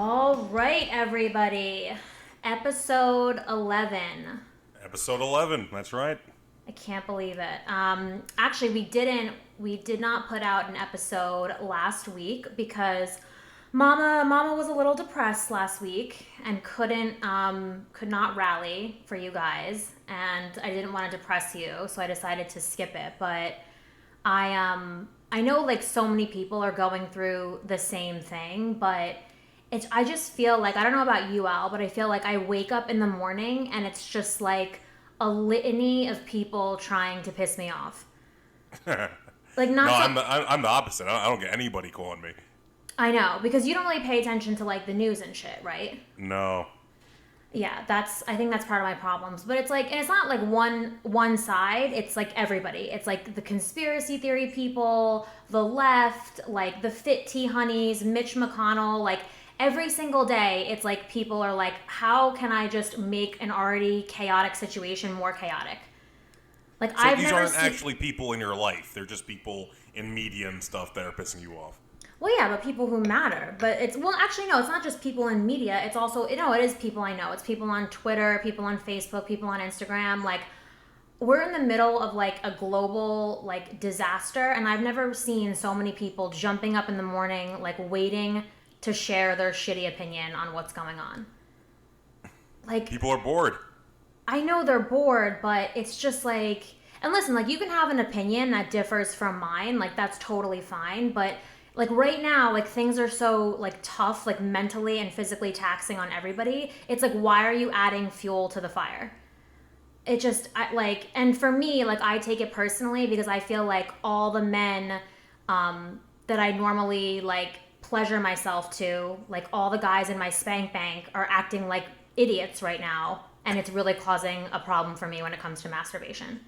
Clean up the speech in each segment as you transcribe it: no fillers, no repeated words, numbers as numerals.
All right, everybody. Episode 11. Episode 11, that's right. I can't believe it. Actually, we did not put out an episode last week because Mama was a little depressed last week and could not rally for you guys, and I didn't want to depress you, so I decided to skip it. But I know like so many people are going through the same thing, but I just feel like, I don't know about you, Al, but I feel like I wake up in the morning and it's just like a litany of people trying to piss me off. Like not. No, I'm the opposite. I don't get anybody calling me. I know, because you don't really pay attention to like the news and shit, right? No. Yeah, I think that's part of my problems. But it's like, and it's not like one side, it's like everybody. It's like the conspiracy theory people, the left, like the fit tea honeys, Mitch McConnell, like every single day it's like people are like, how can I just make an already chaotic situation more chaotic? Like so these aren't actually people in your life. They're just people in media and stuff that are pissing you off. Well, yeah, but people who matter. But actually, no, it's not just people in media. It's also, it is people I know. It's people on Twitter, people on Facebook, people on Instagram. Like, we're in the middle of, like, a global, like, disaster. And I've never seen so many people jumping up in the morning, like, waiting to share their shitty opinion on what's going on. Like, people are bored. I know they're bored, but it's just, like... And listen, like, you can have an opinion that differs from mine. Like, that's totally fine. But... like right now, like things are so like tough, like mentally and physically taxing on everybody. It's like, why are you adding fuel to the fire? It just and for me, like I take it personally because I feel like all the men that I normally like pleasure myself to, like all the guys in my spank bank are acting like idiots right now. And it's really causing a problem for me when it comes to masturbation.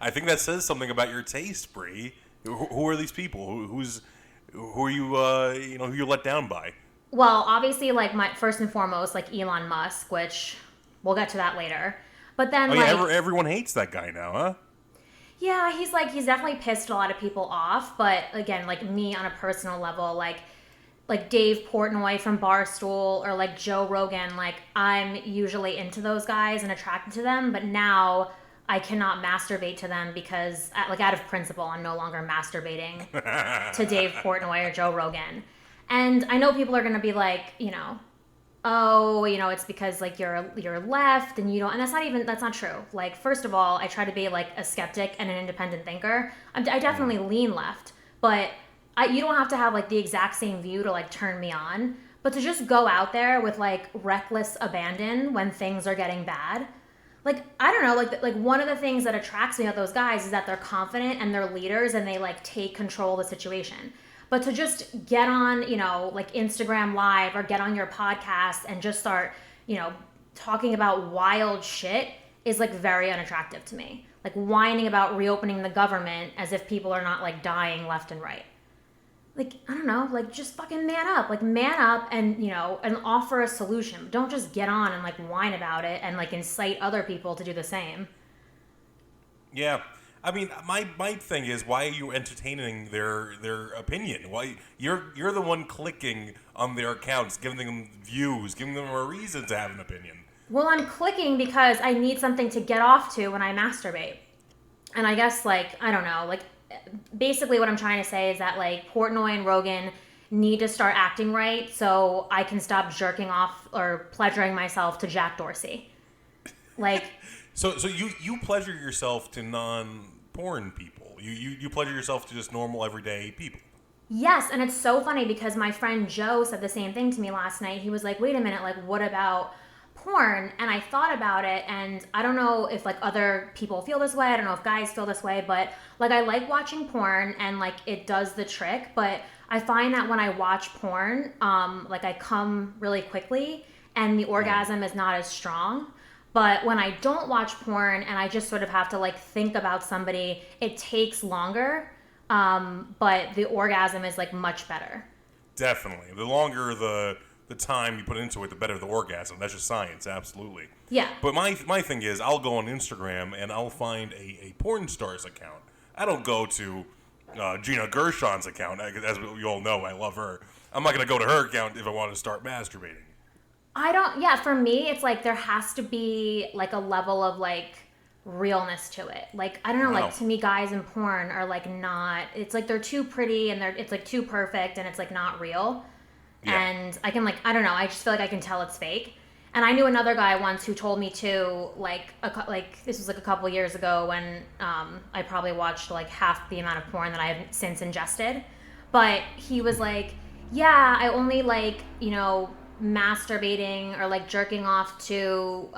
I think that says something about your taste, Bri. Who are these people? Who are you, who you let down by? Well, obviously, like, my first and foremost, like, Elon Musk, which we'll get to that later. But then, everyone hates that guy now, huh? Yeah, he's definitely pissed a lot of people off. But, again, like, me on a personal level, like Dave Portnoy from Barstool or, like, Joe Rogan, like, I'm usually into those guys and attracted to them. But now... I cannot masturbate to them because, like, out of principle, I'm no longer masturbating to Dave Portnoy or Joe Rogan. And I know people are going to be like, it's because, like, you're left and you don't, and that's not true. Like, first of all, I try to be, like, a skeptic and an independent thinker. I definitely lean left, but you don't have to have, like, the exact same view to, like, turn me on. But to just go out there with, like, reckless abandon when things are getting bad... like, I don't know, like one of the things that attracts me about those guys is that they're confident and they're leaders and they, like, take control of the situation. But to just get on, like, Instagram Live or get on your podcast and just start, talking about wild shit is, like, very unattractive to me. Like, whining about reopening the government as if people are not, like, dying left and right. Like, I don't know, like, just fucking man up. Like, man up and, and offer a solution. Don't just get on and, like, whine about it and, like, incite other people to do the same. Yeah. I mean, my thing is, why are you entertaining their opinion? Why you're the one clicking on their accounts, giving them views, giving them a reason to have an opinion. Well, I'm clicking because I need something to get off to when I masturbate. And I guess, like, I don't know, like... basically what I'm trying to say is that, like, Portnoy and Rogan need to start acting right so I can stop jerking off or pleasuring myself to Jack Dorsey. Like... So you pleasure yourself to non-porn people. You pleasure yourself to just normal, everyday people. Yes, and it's so funny because my friend Joe said the same thing to me last night. He was like, wait a minute, like, what about... porn? And I thought about it, and I don't know if, like, other people feel this way. I don't know if guys feel this way, but, like, I like watching porn, and, like, it does the trick, but I find that when I watch porn, like, I come really quickly, and the orgasm is not as strong. But when I don't watch porn, and I just sort of have to, like, think about somebody, it takes longer, but the orgasm is, like, much better. Definitely. The longer the time you put into it, the better the orgasm. That's just science, absolutely. Yeah. But my thing is, I'll go on Instagram and I'll find a porn star's account. I don't go to Gina Gershon's account. As we all know, I love her. I'm not going to go to her account if I want to start masturbating. I don't, yeah, for me, it's like there has to be like a level of like realness to it. Like, I don't know, Wow. like to me, guys in porn are like not, it's like they're too pretty and it's like too perfect and it's like not real. Yeah. And I can like, I don't know, I just feel like I can tell it's fake. And I knew another guy once who told me too, like, this was like a couple years ago when I probably watched like half the amount of porn that I have since ingested. But he was like, yeah, I only like, masturbating or like jerking off to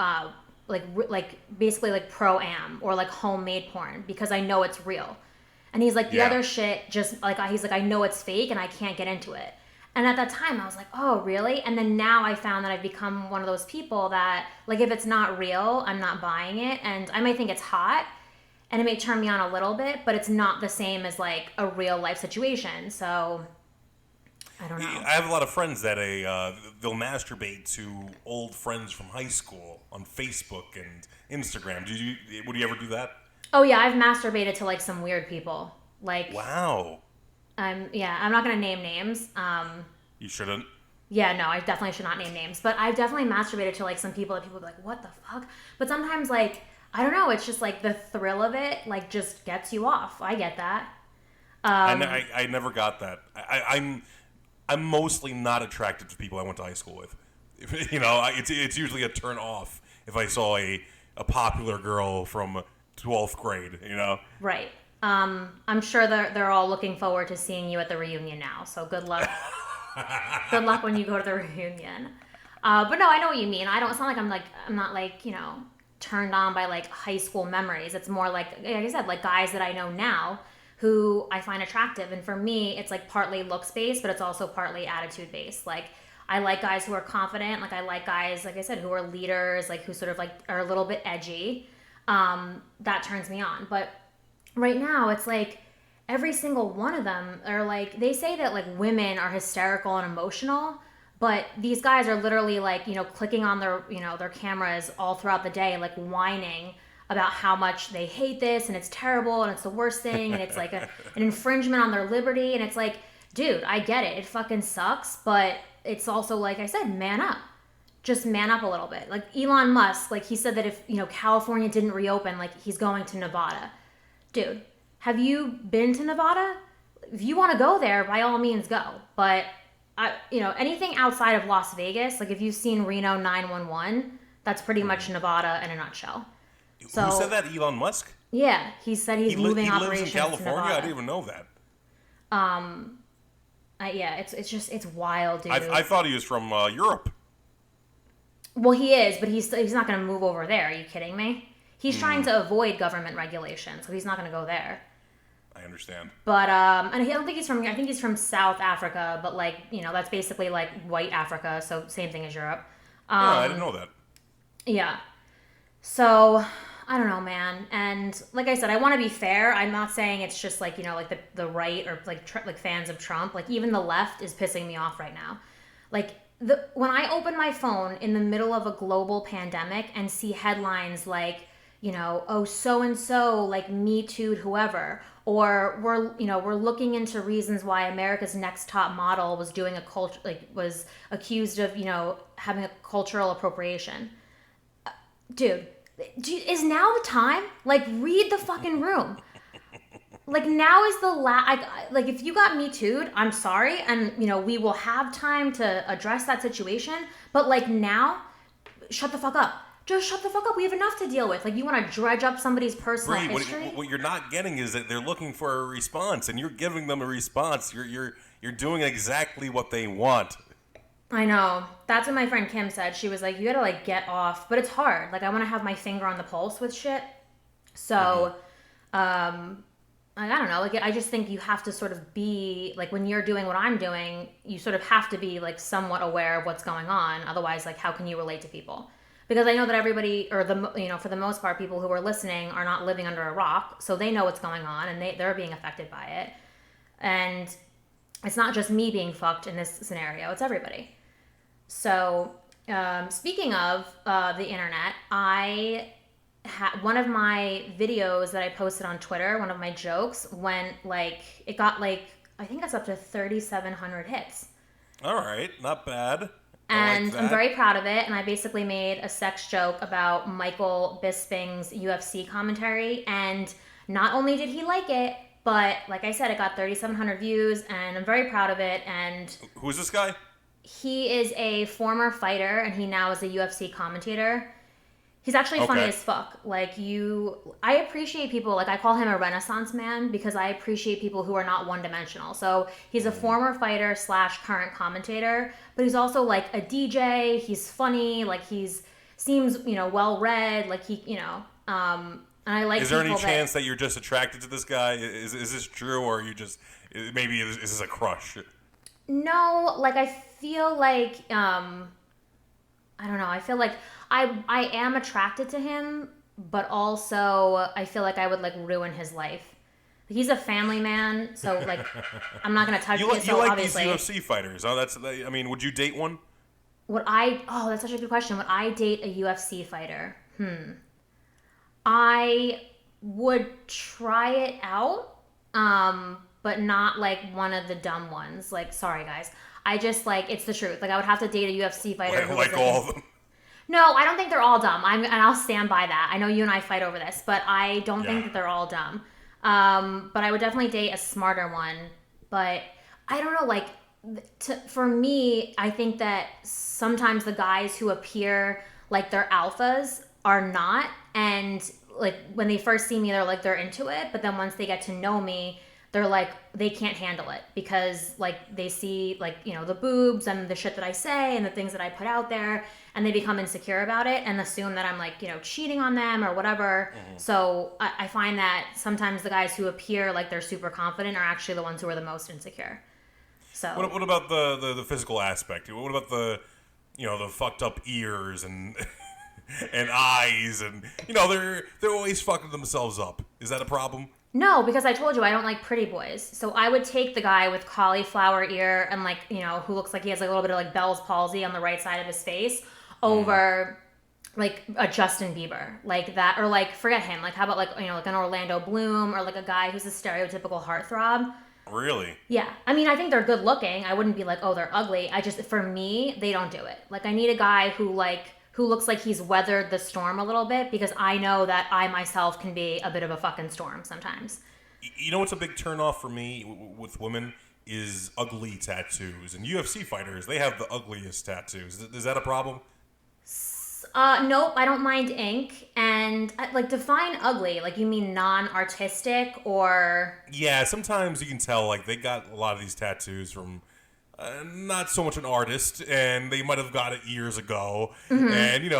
like basically like pro-am or like homemade porn because I know it's real. And he's like, the Yeah. other shit just like, he's like, I know it's fake and I can't get into it. And at that time I was like, oh really? And then now I found that I've become one of those people that like, if it's not real, I'm not buying it. And I might think it's hot and it may turn me on a little bit, but it's not the same as like a real life situation. So I don't know. I have a lot of friends that they'll masturbate to old friends from high school on Facebook and Instagram. Would you ever do that? Oh yeah, I've masturbated to like some weird people. Like, Wow. I'm not gonna name names. You shouldn't. Yeah, no, I definitely should not name names. But I've definitely masturbated to like some people that people be like, what the fuck? But sometimes like, I don't know, it's just like the thrill of it like just gets you off. I get that. I never got that. I'm mostly not attracted to people I went to high school with. It's usually a turn off if I saw a popular girl from 12th grade. Right. I'm sure they're all looking forward to seeing you at the reunion now. So good luck. Good luck when you go to the reunion. But no, I know what you mean. It's not like I'm not like, turned on by like high school memories. It's more like I said, like guys that I know now who I find attractive. And for me, it's like partly looks based, but it's also partly attitude based. Like I like guys who are confident. Like I like guys, like I said, who are leaders, like who sort of like are a little bit edgy. That turns me on. But right now it's like every single one of them are like, they say that like women are hysterical and emotional, but these guys are literally like, clicking on their, their cameras all throughout the day, like whining about how much they hate this and it's terrible and it's the worst thing and it's like an infringement on their liberty. And it's like, dude, I get it. It fucking sucks. But it's also, like I said, man up. Just man up a little bit. Like Elon Musk, like he said that if, California didn't reopen, like he's going to Nevada. Dude, have you been to Nevada? If you want to go there, by all means go. But, anything outside of Las Vegas, like if you've seen Reno 911, that's pretty much Nevada in a nutshell. So, who said that? Elon Musk? Yeah, he said he's moving operations He lives in California? to Nevada. I didn't even know that. Yeah, it's wild, dude. I thought he was from Europe. Well, he is, but he's not going to move over there. Are you kidding me? He's trying to avoid government regulation, so he's not going to go there. I understand. But and I don't think he's from. I think he's from South Africa, but like that's basically like white Africa, so same thing as Europe. I didn't know that. Yeah. So I don't know, man. And like I said, I want to be fair. I'm not saying it's just like like the right or like like fans of Trump. Like even the left is pissing me off right now. Like when I open my phone in the middle of a global pandemic and see headlines like oh so and so like Me Too'd whoever, or we're looking into reasons why America's Next Top Model was doing was accused of having a cultural appropriation. Dude, is now the time? Like, read the fucking room. Like, now is the like, if you got Me Too'd, I'm sorry, and, we will have time to address that situation, but, like, now, shut the fuck up. Just shut the fuck up. We have enough to deal with. Like, you want to dredge up somebody's personal history? What you're not getting is that they're looking for a response, and you're giving them a response. You're doing exactly what they want. I know. That's what my friend Kim said. She was like, you gotta like get off. But it's hard. Like I want to have my finger on the pulse with shit. So, I don't know. Like I just think you have to sort of be like when you're doing what I'm doing, you sort of have to be like somewhat aware of what's going on. Otherwise, like how can you relate to people? Because I know that everybody, or for the most part, people who are listening are not living under a rock, so they know what's going on and they're being affected by it. And it's not just me being fucked in this scenario; it's everybody. So, speaking of the internet, I one of my videos that I posted on Twitter, one of my jokes, went like, it got like, I think it's up to 3,700 hits. All right, not bad. And like I'm very proud of it. And I basically made a sex joke about Michael Bisping's UFC commentary. And not only did he like it, but like I said, it got 3,700 views, and I'm very proud of it. And who's this guy? he is a former fighter, and he now is a UFC commentator. He's actually funny as fuck. Like, I appreciate people, like, I call him a Renaissance man because I appreciate people who are not one-dimensional. So he's a former fighter / current commentator, but he's also, like, a DJ. He's funny. Like, seems, well-read. Like, and I like. Is there any chance that you're just attracted to this guy? Is this true, or are you just, maybe is this a crush? No, like, I feel like, I don't know. I feel like I am attracted to him, but also I feel like I would like ruin his life. He's a family man, so like I'm not gonna touch his. You like obviously. these UFC fighters? Oh, I mean, would you date one? Oh, that's such a good question. Would I date a UFC fighter? I would try it out, but not like one of the dumb ones. Like, sorry guys, I just like, it's the truth. Like, I would have to date a UFC fighter. Like all of them. No, I don't think they're all dumb. And I'll stand by that. I know you and I fight over this, but I don't think that they're all dumb. But I would definitely date a smarter one. But I don't know, like, for me, I think that sometimes the guys who appear like they're alphas are not. And like when they first see me, they're into it. But then once they get to know me, they're like, they can't handle it because like they see like, the boobs and the shit that I say and the things that I put out there, and they become insecure about it and assume that I'm like, cheating on them or whatever. Mm-hmm. So I find that sometimes the guys who appear like they're super confident are actually the ones who are the most insecure. So what about the physical aspect? What about the fucked up ears and and eyes and they're always fucking themselves up? Is that a problem? No, because I told you I don't like pretty boys. So I would take the guy with cauliflower ear and like, who looks like he has like a little bit of like Bell's palsy on the right side of his face over like a Justin Bieber, like that, or like forget him. Like how about like, like an Orlando Bloom or like a guy who's a stereotypical heartthrob. Really? Yeah. I mean, I think they're good looking. I wouldn't be like, oh, they're ugly. For me, they don't do it. Like I need a guy who looks like he's weathered the storm a little bit, because I know that I myself can be a bit of a fucking storm sometimes. You know what's a big turnoff for me with women is ugly tattoos. And UFC fighters, they have the ugliest tattoos. Is that a problem? Nope, I don't mind ink. And like, define ugly. Like, you mean non-artistic or? Yeah, sometimes you can tell like they got a lot of these tattoos from not so much an artist, and they might have got it years ago. Mm-hmm. And you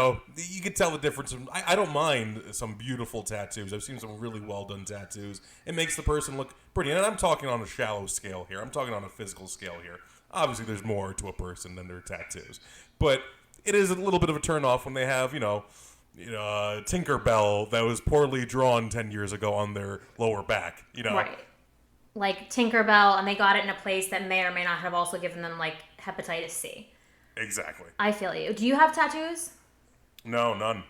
can tell the difference. I don't mind some beautiful tattoos. I've seen some really well done tattoos. It makes the person look pretty. And I'm talking on a shallow scale here. I'm talking on a physical scale here. Obviously, there's more to a person than their tattoos, but it is a little bit of a turnoff when they have Tinkerbell that was poorly drawn 10 years ago on their lower back. Right. Like Tinkerbell, and they got it in a place that may or may not have also given them like hepatitis C. Exactly. I feel you. Do you have tattoos? No, none.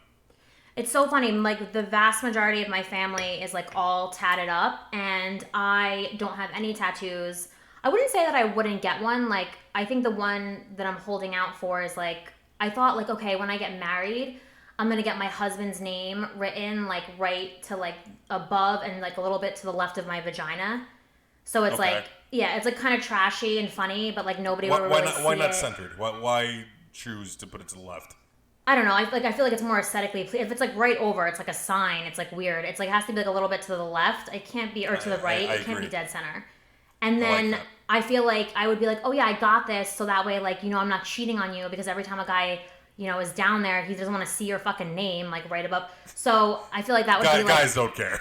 It's so funny. Like the vast majority of my family is like all tatted up, and I don't have any tattoos. I wouldn't say that I wouldn't get one. Like I think the one that I'm holding out for is like, I thought like, okay, when I get married, I'm going to get my husband's name written like right to like above and like a little bit to the left of my vagina. So it's like, yeah, it's like kind of trashy and funny, but like nobody will really see it. Why not centered? Why choose to put it to the left? I don't know. I feel like it's more aesthetically. If it's like right over, it's like a sign. It's like weird. It's like it has to be like a little bit to the left. It can't be, or to the right. It can't be dead center. And then I feel like I would be like, oh yeah, I got this. So that way, like, I'm not cheating on you, because every time a guy, is down there, he doesn't want to see your fucking name like right above. So I feel like that would be like, guys don't care.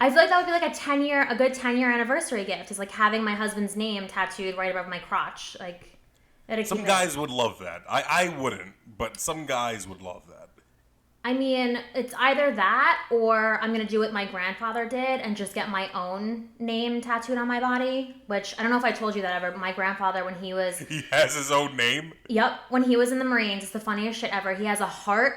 I feel like that would be like a good 10-year anniversary gift, is like having my husband's name tattooed right above my crotch. Like, some guys would love that. I wouldn't, but some guys would love that. I mean, it's either that, or I'm going to do what my grandfather did and just get my own name tattooed on my body, which I don't know if I told you that ever, but my grandfather, when he was... He has his own name? Yep. When he was in the Marines, it's the funniest shit ever. He has a heart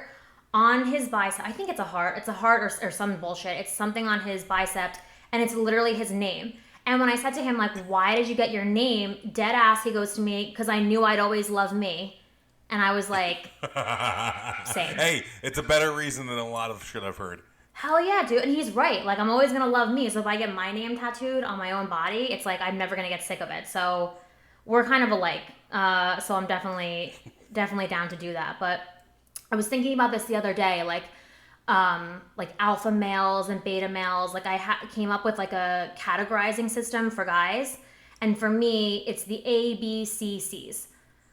on his bicep. I think it's a heart. It's a heart or some bullshit. It's something on his bicep, and it's literally his name. And when I said to him, like, why did you get your name? Dead ass, he goes to me, because I knew I'd always love me. And I was like, same. Hey, it's a better reason than a lot of shit I've heard. Hell yeah, dude. And he's right. Like, I'm always going to love me. So if I get my name tattooed on my own body, it's like I'm never going to get sick of it. So we're kind of alike. So I'm definitely down to do that. But I was thinking about this the other day, like alpha males and beta males. Like I came up with like a categorizing system for guys. And for me, it's the A, B, C, C's.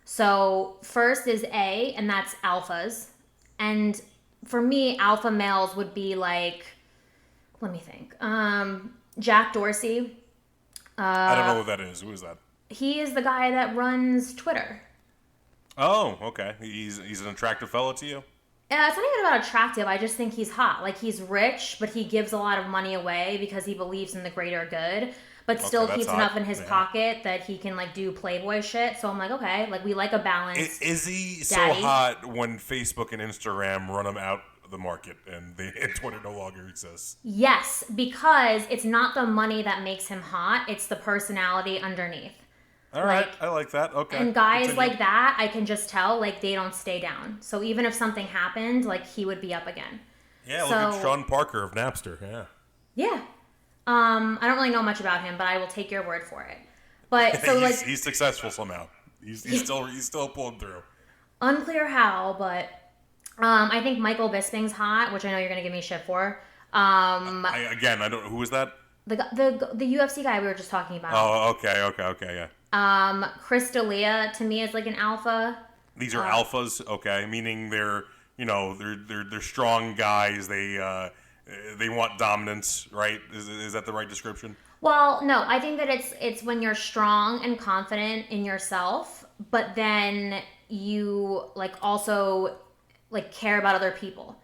So first is A, and that's alphas. And for me, alpha males would be like, let me think. Jack Dorsey. I don't know who that is. Who is that? He is the guy that runs Twitter. Oh, okay. He's an attractive fellow to you? It's not even about attractive. I just think he's hot. Like, he's rich, but he gives a lot of money away because he believes in the greater good, but still keeps enough in his pocket that he can, like, do Playboy shit. So I'm like, okay, like, we like a balance. Is he daddy. so hot when Facebook and Instagram run him out of the market and Twitter no longer exists? Yes, because it's not the money that makes him hot. It's the personality underneath. All right, I like that. Okay. And guys like that, I can just tell, like, they don't stay down. So even if something happened, like, he would be up again. Yeah, look at Sean Parker of Napster. Yeah. Yeah. I don't really know much about him, but I will take your word for it. But so he's successful somehow. He's still pulling through. Unclear how, but I think Michael Bisping's hot, which I know you're gonna give me shit for. I don't. Who is that? The UFC guy we were just talking about. Oh, okay, yeah. Chris D'Elia to me is like an alpha. These are alphas, okay, meaning they're strong guys. They want dominance, right? Is that the right description? Well, no, I think that it's when you're strong and confident in yourself, but then you like also like care about other people.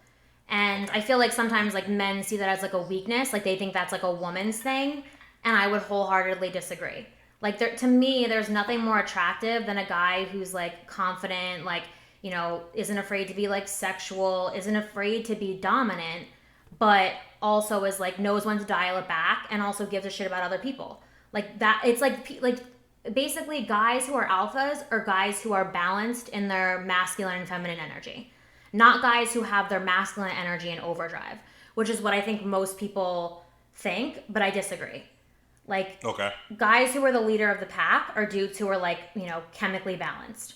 And I feel like sometimes like men see that as like a weakness, like they think that's like a woman's thing, and I would wholeheartedly disagree. Like to me, there's nothing more attractive than a guy who's like confident, like, you know, isn't afraid to be like sexual, isn't afraid to be dominant, but also is like knows when to dial it back and also gives a shit about other people. Like that, it's like basically guys who are alphas are guys who are balanced in their masculine and feminine energy. Not guys who have their masculine energy in overdrive, which is what I think most people think, but I disagree. Like, okay. Guys who are the leader of the pack are dudes who are like, you know, chemically balanced.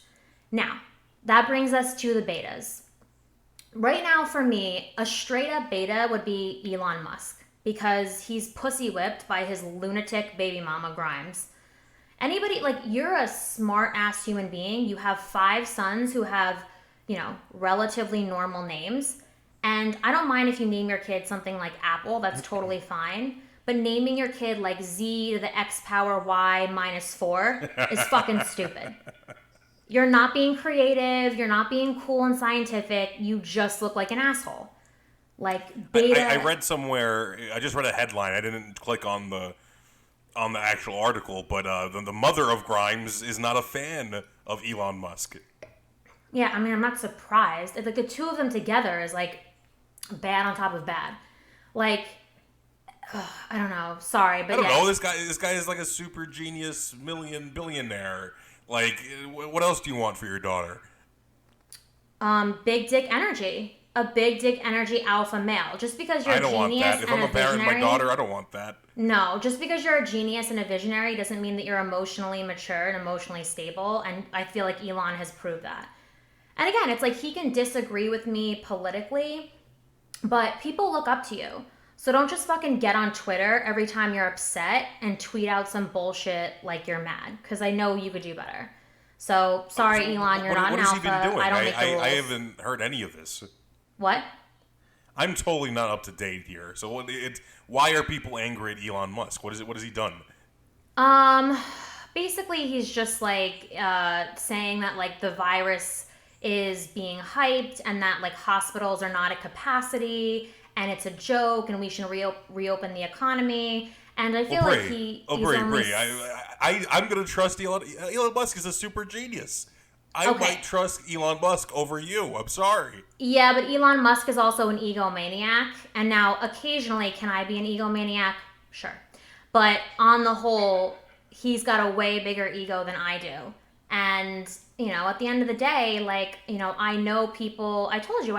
Now, that brings us to the betas. Right now, for me, a straight up beta would be Elon Musk because he's pussy whipped by his lunatic baby mama Grimes. Anybody, like, you're a smart ass human being. You have 5 sons who have, you know, relatively normal names. And I don't mind if you name your kid something like Apple, that's totally fine. But naming your kid like Z to the X power Y minus 4 is fucking stupid. You're not being creative. You're not being cool and scientific. You just look like an asshole. Like beta. I read somewhere. I just read a headline. I didn't click on the actual article, but the mother of Grimes is not a fan of Elon Musk. Yeah, I mean, I'm not surprised. Like the two of them together is like bad on top of bad. Like. I don't know. Sorry, but I don't know. This guy is like a super genius billionaire. Like, what else do you want for your daughter? Big dick energy. A big dick energy alpha male. Just because you're a genius and a visionary. I don't want that. If I'm a parent of my daughter, I don't want that. No, just because you're a genius and a visionary doesn't mean that you're emotionally mature and emotionally stable. And I feel like Elon has proved that. And again, it's like he can disagree with me politically, but people look up to you. So don't just fucking get on Twitter every time you're upset and tweet out some bullshit like you're mad, because I know you could do better. So sorry, Elon, you're not an alpha. What has he been doing? I don't make the rules. I haven't heard any of this. What? I'm totally not up to date here. So why are people angry at Elon Musk? What has he done? Basically he's just like saying that like the virus is being hyped and that like hospitals are not at capacity. And it's a joke, and we should reopen the economy. And I feel like he's Bri, I'm going to trust Elon. Elon Musk is a super genius. I might trust Elon Musk over you. I'm sorry. Yeah, but Elon Musk is also an egomaniac. And now, occasionally, can I be an egomaniac? Sure. But on the whole, he's got a way bigger ego than I do. And, at the end of the day, I know people, I told you,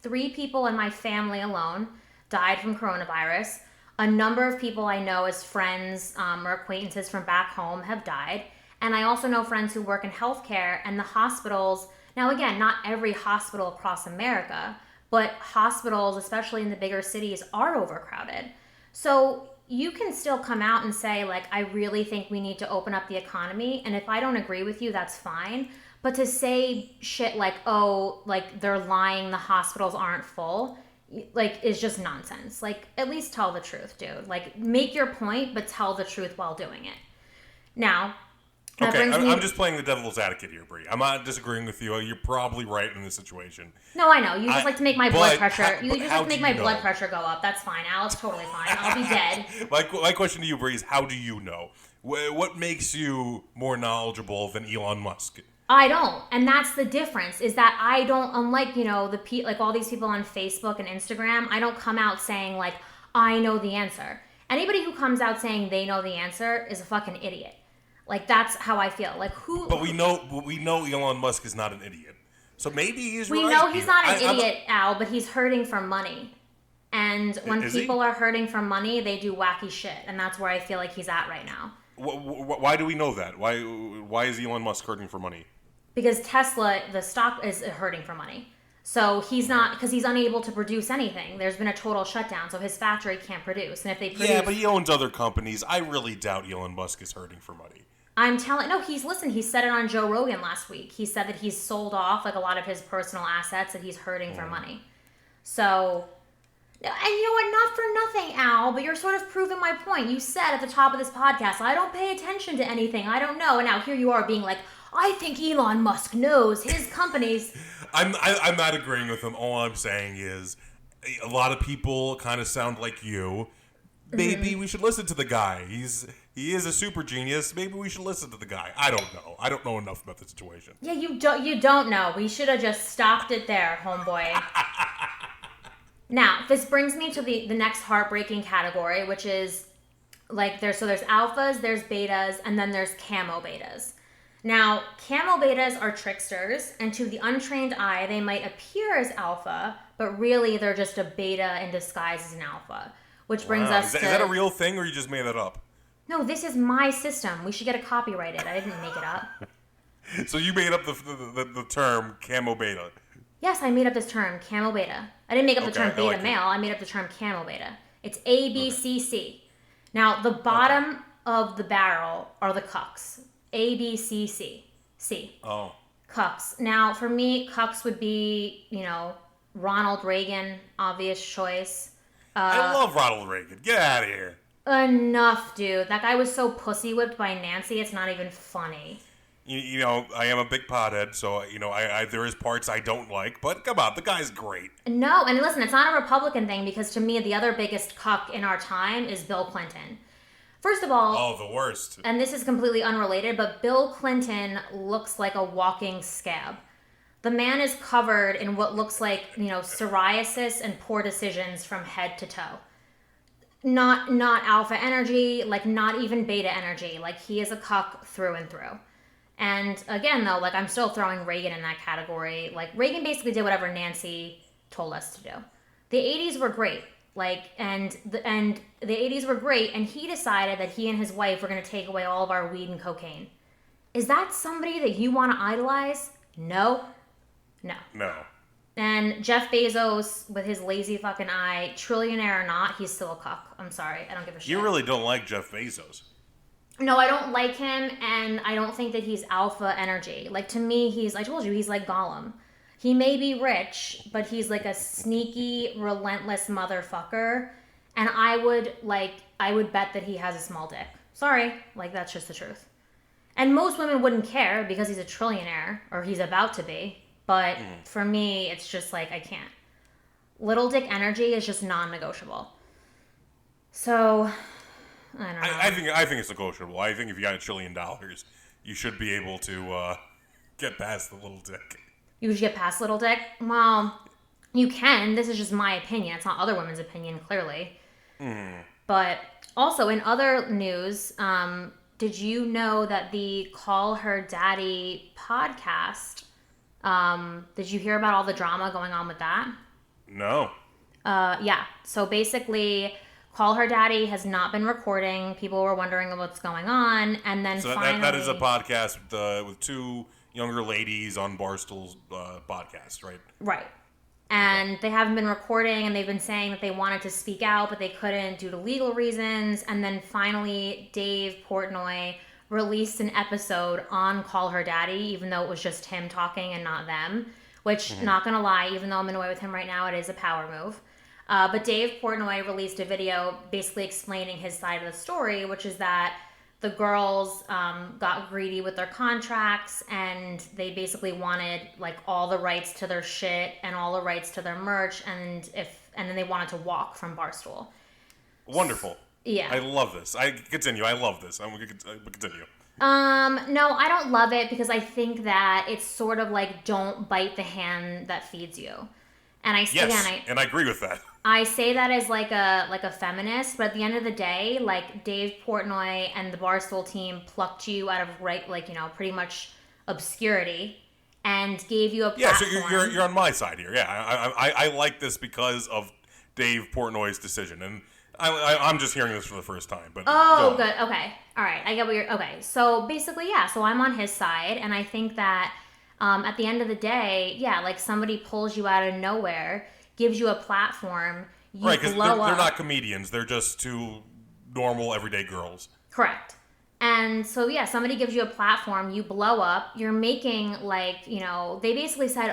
3 people in my family alone died from coronavirus. A number of people I know as friends or acquaintances from back home have died. And I also know friends who work in healthcare and the hospitals. Now, again, not every hospital across America, but hospitals, especially in the bigger cities, are overcrowded. So you can still come out and say, I really think we need to open up the economy. And if I don't agree with you, that's fine. But to say shit they're lying, the hospitals aren't full, is just nonsense. At least tell the truth, dude. Make your point, but tell the truth while doing it. Now, okay, I'm just playing the devil's advocate here, Bri. I'm not disagreeing with you. You're probably right in this situation. No, I know. You just like to make my blood pressure. You just like to make my blood pressure go up. That's fine, Al. It's totally fine. I'll be dead. My question to you, Bri, is how do you know? What makes you more knowledgeable than Elon Musk? I don't, and that's the difference. Is that I don't, unlike all these people on Facebook and Instagram, I don't come out saying I know the answer. Anybody who comes out saying they know the answer is a fucking idiot. That's how I feel. But we know Elon Musk is not an idiot. So maybe he's right. We know he's not an idiot, Al, but he's hurting for money. And when people are hurting for money, they do wacky shit, and that's where I feel like he's at right now. Why do we know that? Why is Elon Musk hurting for money? Because Tesla, the stock is hurting for money. So he's not, because he's unable to produce anything. There's been a total shutdown, so his factory can't produce. And if they produce... Yeah, but he owns other companies. I really doubt Elon Musk is hurting for money. He said it on Joe Rogan last week. He said that he's sold off a lot of his personal assets, that he's hurting for money. So, and you know what, not for nothing, Al, but you're sort of proving my point. You said at the top of this podcast, I don't pay attention to anything. I don't know. And now here you are being like, I think Elon Musk knows his companies. I'm not agreeing with him. All I'm saying is a lot of people kind of sound like you. Maybe we should listen to the guy. He is a super genius. Maybe we should listen to the guy. I don't know. I don't know enough about the situation. Yeah, you don't know. We should have just stopped it there, homeboy. Now, this brings me to the next heartbreaking category, which is there's alphas, there's betas, and then there's Camo-Betas. Now, Camo-Betas are tricksters, and to the untrained eye, they might appear as alpha, but really they're just a beta in disguise as an alpha. Which brings us to... Is that a real thing, or you just made that up? No, this is my system. We should get it copyrighted. I didn't make it up. So you made up the term Camo-Beta. Yes, I made up this term, Camo-Beta. I didn't make up the term beta male. I made up the term Camo-Beta. It's ABCC. Now, the bottom of the barrel are the cucks. ABCC. C. Oh. Cucks. Now, for me, cucks would be, Ronald Reagan, obvious choice. I love Ronald Reagan. Get out of here. Enough, dude. That guy was so pussy whipped by Nancy, it's not even funny. I am a big pothead, so, there is parts I don't like, but come on, the guy's great. No, and listen, it's not a Republican thing, because to me, the other biggest cuck in our time is Bill Clinton. First of all... Oh, the worst. And this is completely unrelated, but Bill Clinton looks like a walking scab. The man is covered in what looks like, psoriasis and poor decisions from head to toe. Not alpha energy, not even beta energy. He is a cuck through and through. And again, though, I'm still throwing Reagan in that category. Reagan basically did whatever Nancy told us to do. The 80s were great. And the 80s were great, and he decided that he and his wife were going to take away all of our weed and cocaine. Is that somebody that you want to idolize? No. No. And Jeff Bezos, with his lazy fucking eye, trillionaire or not, he's still a cuck. I'm sorry. I don't give a shit. You really don't like Jeff Bezos. No, I don't like him, and I don't think that he's alpha energy. To me, I told you, he's like Gollum. He may be rich, but he's a sneaky, relentless motherfucker. And I would bet that he has a small dick. Sorry, that's just the truth. And most women wouldn't care because he's a trillionaire, or he's about to be. But for me, it's just I can't. Little dick energy is just non-negotiable. So, I don't know. I think it's negotiable. I think if you got $1 trillion, you should be able to get past the little dick. You should get past little dick? Well, you can. This is just my opinion. It's not other women's opinion, clearly. But also, in other news, did you know that the Call Her Daddy podcast, did you hear about all the drama going on with that? No. Yeah. So basically, Call Her Daddy has not been recording. People were wondering what's going on. And then finally... that is a podcast with two younger ladies on Barstool's podcast, right? Right. And they haven't been recording, and they've been saying that they wanted to speak out, but they couldn't due to legal reasons. And then finally, Dave Portnoy released an episode on Call Her Daddy, even though it was just him talking and not them. Which, not gonna lie, even though I'm annoyed with him right now, it is a power move. But Dave Portnoy released a video basically explaining his side of the story, which is that the girls got greedy with their contracts, and they basically wanted like all the rights to their shit and all the rights to their merch, and then they wanted to walk from Barstool. Wonderful. Yeah. I love this. Continue. I love this. I'm gonna continue. No, I don't love it because I think that it's sort of like don't bite the hand that feeds you. And I agree with that. I say that as like a feminist, but at the end of the day, like Dave Portnoy and the Barstool team plucked you out of pretty much obscurity and gave you a platform. Yeah, so you're on my side here. Yeah, I like this because of Dave Portnoy's decision, and I'm just hearing this for the first time. But good. Okay, all right. I get what you're. Okay, so basically, yeah. So I'm on his side, and I think that at the end of the day, yeah, like somebody pulls you out of nowhere, gives you a platform, you right, because blow up. They're not comedians. They're just two normal, everyday girls. Correct. And so, yeah, somebody gives you a platform, you blow up, you're making, they basically said,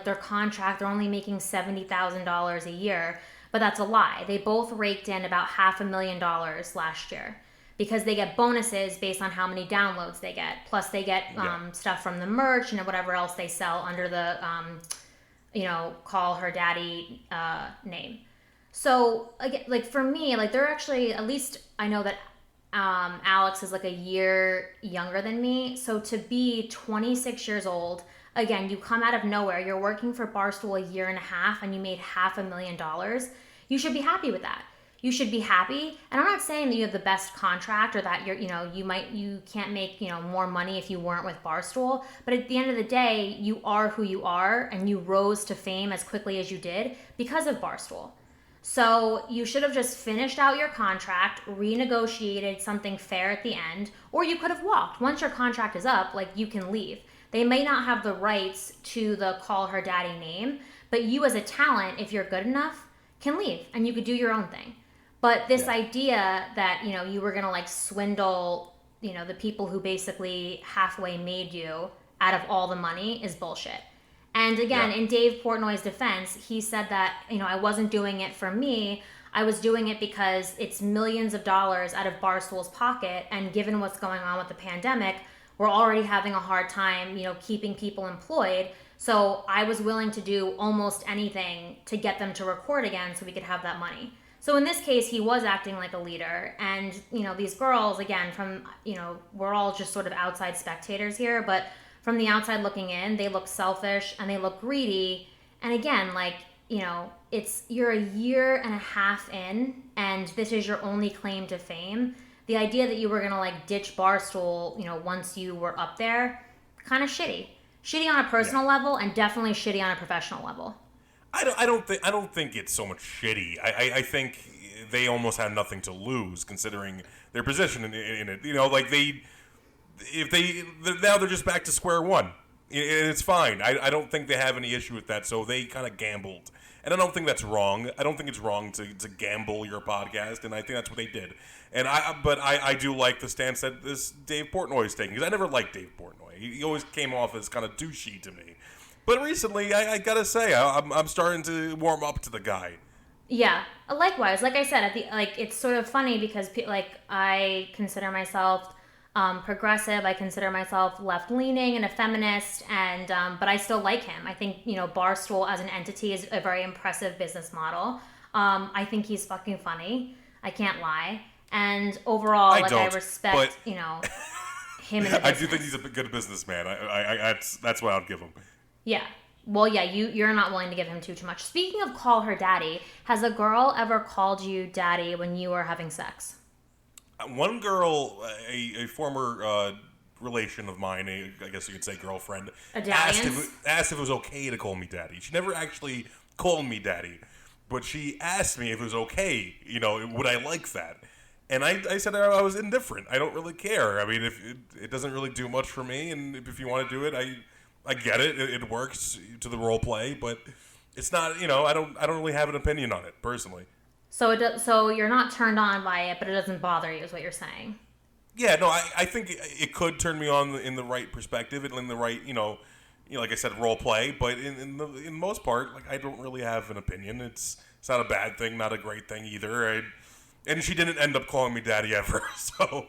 their contract, they're only making $70,000 a year, but that's a lie. They both raked in about $500,000 last year because they get bonuses based on how many downloads they get. Plus, they get stuff from the merch and whatever else they sell under the Call Her Daddy name. So again, like for me, like they're actually, at least I know that Alex is like a year younger than me. So to be 26 years old, again, you come out of nowhere, you're working for Barstool a year and a half and you made $500,000. You should be happy with that. You should be happy. And I'm not saying that you have the best contract or that you can't make, more money if you weren't with Barstool. But at the end of the day, you are who you are and you rose to fame as quickly as you did because of Barstool. So you should have just finished out your contract, renegotiated something fair at the end, or you could have walked. Once your contract is up, you can leave. They may not have the rights to the Call Her Daddy name, but you as a talent, if you're good enough, can leave and you could do your own thing. But this idea that, you were going to swindle, the people who basically halfway made you out of all the money is bullshit. And again, in Dave Portnoy's defense, he said that, I wasn't doing it for me. I was doing it because it's millions of dollars out of Barstool's pocket. And given what's going on with the pandemic, we're already having a hard time, keeping people employed. So I was willing to do almost anything to get them to record again so we could have that money. So in this case, he was acting like a leader. And, these girls, again, we're all just sort of outside spectators here, but from the outside looking in, they look selfish and they look greedy. And again, you're a year and a half in and this is your only claim to fame. The idea that you were going to ditch Barstool, once you were up there, kind of shitty. Shitty on a personal level and definitely shitty on a professional level. I don't think it's so much shitty. I think they almost had nothing to lose considering their position in it. Now they're just back to square one. It's fine. I don't think they have any issue with that. So they kind of gambled, and I don't think that's wrong. I don't think it's wrong to gamble your podcast, and I think that's what they did. And I do like the stance that this Dave Portnoy is taking because I never liked Dave Portnoy. He always came off as kind of douchey to me. But recently, I gotta say, I'm starting to warm up to the guy. Yeah, likewise. Like I said, it's sort of funny because I consider myself progressive. I consider myself left-leaning and a feminist, and but I still like him. I think Barstool as an entity is a very impressive business model. I think he's fucking funny. I can't lie. And overall, I respect him in the I business. do think he's a good businessman. That's what I'd give him. Yeah. Well, yeah, you're not willing to give him too much. Speaking of call her daddy, has a girl ever called you daddy when you were having sex? One girl, a former relation of mine, I guess you could say girlfriend, asked if it was okay to call me daddy. She never actually called me daddy, but she asked me if it was okay. Would I like that? And I said I was indifferent. I don't really care. I mean, if it doesn't really do much for me, and if you want to do it, I get it. It works to the role play, but it's not. I don't really have an opinion on it personally. So you're not turned on by it, but it doesn't bother you, is what you're saying. Yeah, no, I think it could turn me on in the right perspective and in the right, like I said, role play. But in the most part, like I don't really have an opinion. It's not a bad thing, not a great thing either. And she didn't end up calling me daddy ever, so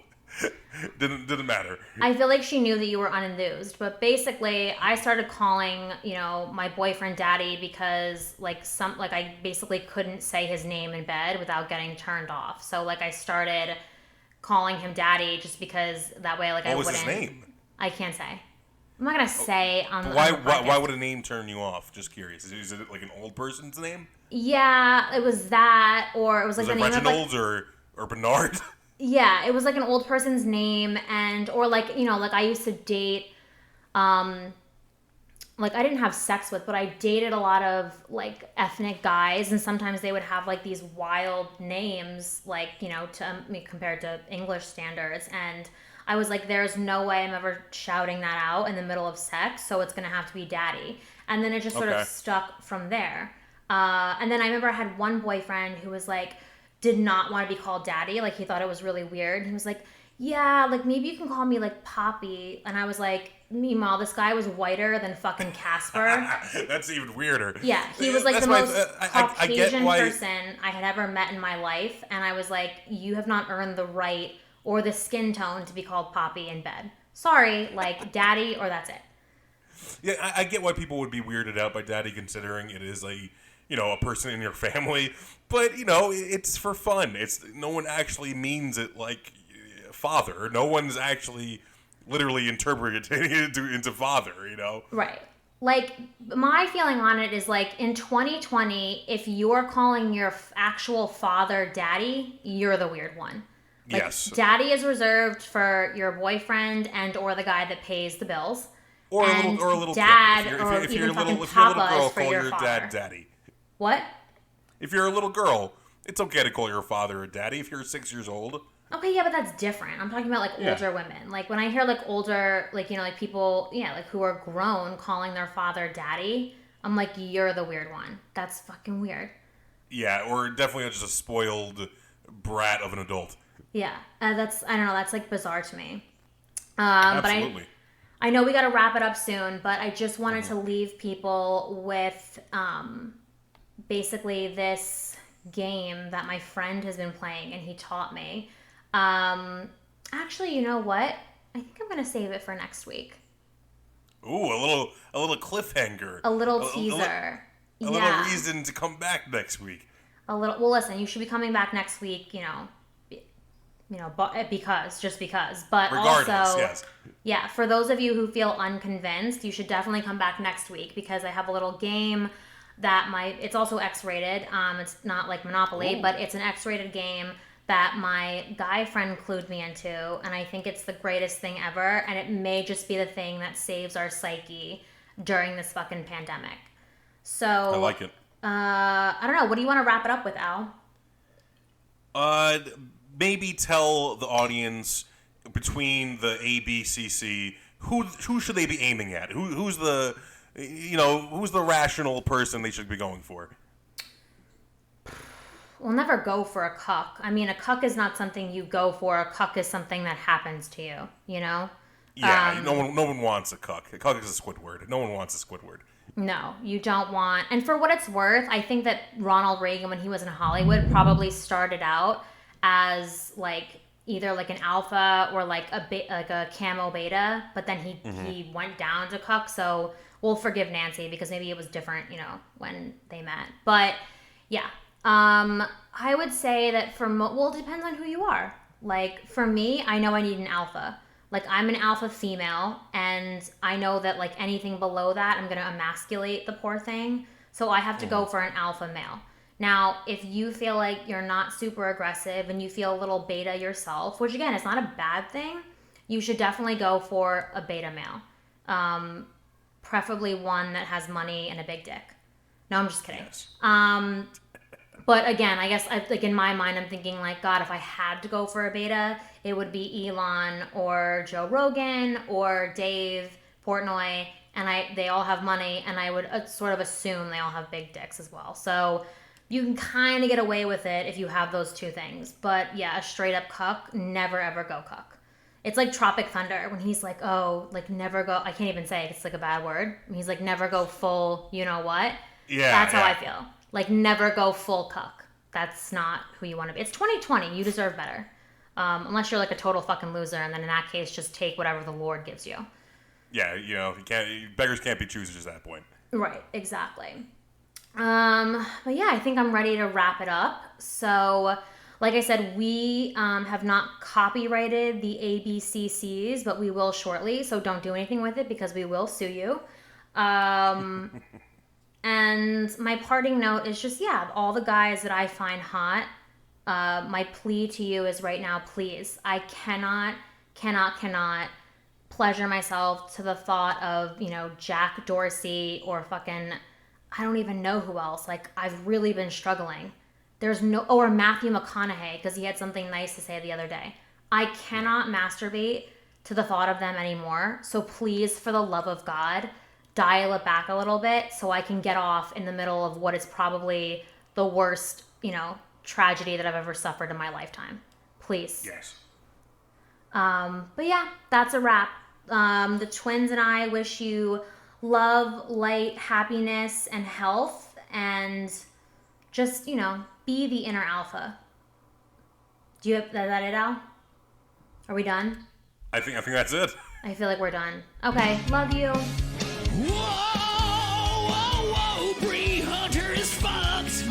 didn't matter. I feel like she knew that you were unenthused, but basically, I started calling, my boyfriend daddy because I basically couldn't say his name in bed without getting turned off. So I started calling him daddy just because that way, what was his name? I can't say. I'm not gonna say on. Why would a name turn you off? Just curious. Is it like an old person's name? Yeah, it was that, or it was like the name Reginald of or Bernard. Yeah, it was like an old person's name, or I used to date, I didn't have sex with, but I dated a lot of ethnic guys, and sometimes they would have these wild names, compared to English standards, and I was like, there's no way I'm ever shouting that out in the middle of sex, so it's gonna have to be daddy, and then it just sort of stuck from there. And then I remember I had one boyfriend who was did not want to be called daddy. He thought it was really weird. He was like, yeah, maybe you can call me Poppy. And I was like, meanwhile, this guy was whiter than fucking Casper. That's even weirder. Yeah, he was the most Caucasian person I had ever met in my life. And I was like, you have not earned the right or the skin tone to be called Poppy in bed. Sorry, daddy, or that's it. Yeah, I get why people would be weirded out by daddy, considering it is a person in your family, but it's for fun. No one actually means it like father. No one's actually literally interpreting it into father. Right. My feeling on it is in 2020, if you're calling your actual father daddy, you're the weird one. Yes. Daddy is reserved for your boyfriend and or the guy that pays the bills. Or a little dad, kid. If you're a little girl, call your dad daddy. What? If you're a little girl, it's okay to call your father a daddy if you're 6 years old. Okay, yeah, but that's different. I'm talking about older women. When I hear older, people, who are grown calling their father daddy, I'm like, you're the weird one. That's fucking weird. Yeah, or definitely just a spoiled brat of an adult. Yeah, I don't know. That's bizarre to me. Absolutely. But I know we got to wrap it up soon, but I just wanted to leave people with basically this game that my friend has been playing and he taught me. Actually, you know what? I think I'm going to save it for next week. Ooh, a little cliffhanger. A little teaser. A little reason to come back next week. Well, listen, you should be coming back next week, just because. But regardless, also, yes. Yeah, for those of you who feel unconvinced, you should definitely come back next week because I have a little game that it's also X-rated. It's not like Monopoly, but it's an X-rated game that my guy friend clued me into, and I think it's the greatest thing ever, and it may just be the thing that saves our psyche during this fucking pandemic. So I like it. I don't know. What do you want to wrap it up with, Al? Maybe tell the audience between the A, B, C, C, who should they be aiming at? Who's the rational person they should be going for? We'll never go for a cuck. I mean, a cuck is not something you go for. A cuck is something that happens to you. Yeah, no one wants a cuck. A cuck is a Squidward. No one wants a Squidward. No, you don't want. And for what it's worth, I think that Ronald Reagan, when he was in Hollywood, probably started out as either an alpha or a Camo-Beta, but then he went down to cuck. So we'll forgive Nancy because maybe it was different, when they met. But yeah, I would say that it depends on who you are. For me, I know I need an alpha. Like, I'm an alpha female, and I know that, like, anything below that, I'm going to emasculate the poor thing. So I have to go for an alpha male. Now, if you feel like you're not super aggressive and you feel a little beta yourself, which, again, it's not a bad thing, you should definitely go for a beta male. Preferably one that has money and a big dick. No, I'm just kidding. Yes. But again, I guess like in my mind, I'm thinking like, God, if I had to go for a beta, it would be Elon or Joe Rogan or Dave Portnoy, and they all have money, and I would sort of assume they all have big dicks as well. So you can kind of get away with it if you have those two things. But yeah, a straight up cuck, never ever go cuck. It's like Tropic Thunder when he's like, oh, like never go. I can't even say it, it's like a bad word. He's like, never go full. You know what? Yeah, that's how I feel. Like, never go full cuck. That's not who you want to be. It's 2020. You deserve better. Unless you're like a total fucking loser, and then in that case, just take whatever the Lord gives you. Yeah, beggars can't be choosers at that point. Right, exactly. But yeah, I think I'm ready to wrap it up. So, like I said, we have not copyrighted the ABCCs, but we will shortly. So don't do anything with it because we will sue you. And my parting note is just, yeah, all the guys that I find hot, my plea to you is right now, please, I cannot pleasure myself to the thought of, Jack Dorsey or fucking, I don't even know who else. Like, I've really been struggling. Or Matthew McConaughey, because he had something nice to say the other day. I cannot masturbate to the thought of them anymore. So please, for the love of God, dial it back a little bit so I can get off in the middle of what is probably the worst, tragedy that I've ever suffered in my lifetime. Please. Yes. But yeah, that's a wrap. The twins and I wish you love, light, happiness, and health, and just, be the inner alpha. Is that it, Al? Are we done? I think that's it. I feel like we're done. Okay, love you. Whoa, Bri Hunter is fucked.